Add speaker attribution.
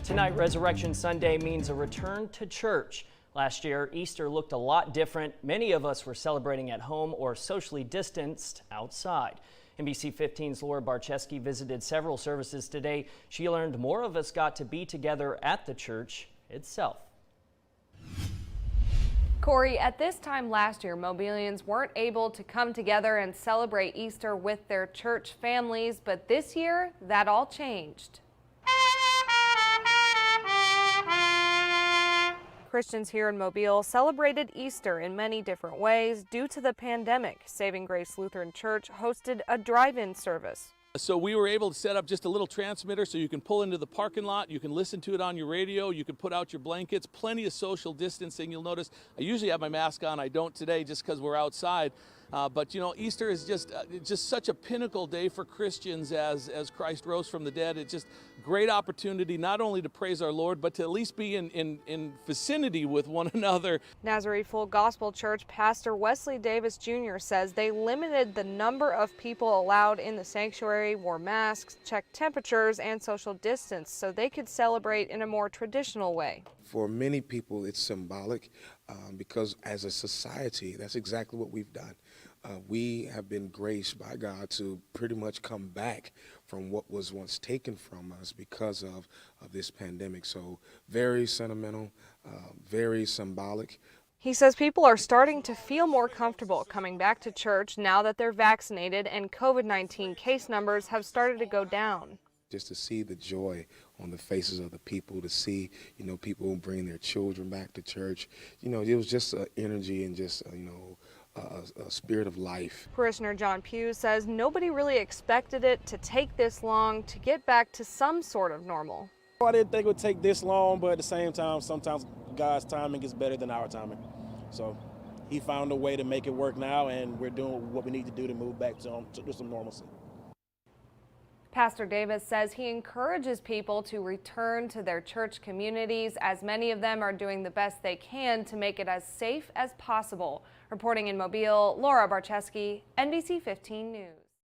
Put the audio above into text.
Speaker 1: Tonight, Resurrection Sunday means a return to church. Last year, Easter looked a lot different. Many of us were celebrating at home or socially distanced outside. NBC 15's Laura Barczewski visited several services today. She learned more of us got to be together at the church itself.
Speaker 2: Corey, at this time last year, Mobilians weren't able to come together and celebrate Easter with their church families, but this year, that all changed. Christians here in Mobile celebrated Easter in many different ways due to the pandemic. Saving Grace Lutheran Church hosted a drive-in service.
Speaker 3: So we were able to set up just a little transmitter so you can pull into the parking lot, you can listen to it on your radio, you can put out your blankets, plenty of social distancing. You'll notice I usually have my mask on, I don't today just because we're outside. But you know, Easter is just such a pinnacle day for Christians as Christ rose from the dead. It's just a great opportunity not only to praise our Lord, but to at least be in vicinity with one another.
Speaker 2: Nazarene Full Gospel Church Pastor Wesley Davis Jr. says they limited the number of people allowed in the sanctuary, wore masks, checked temperatures, and social distance so they could celebrate in a more traditional way.
Speaker 4: For many people, it's symbolic because as a society, that's exactly what we've done. We have been graced by God to pretty much come back from what was once taken from us because of this pandemic. So very sentimental, very symbolic.
Speaker 2: He says people are starting to feel more comfortable coming back to church now that they're vaccinated and COVID-19 case numbers have started to go down.
Speaker 4: Just to see the joy on the faces of the people, to see, you know, people bringing their children back to church. You know, it was just an energy and just, you know, a spirit of life.
Speaker 2: Parishioner John Pugh says nobody really expected it to take this long to get back to some sort of normal.
Speaker 5: I didn't think it would take this long, but at the same time, sometimes God's timing is better than our timing. So he found a way to make it work now, and we're doing what we need to do to move back to some normalcy.
Speaker 2: Pastor Davis says he encourages people to return to their church communities as many of them are doing the best they can to make it as safe as possible. Reporting in Mobile, Laura Barczewski, NBC 15 News.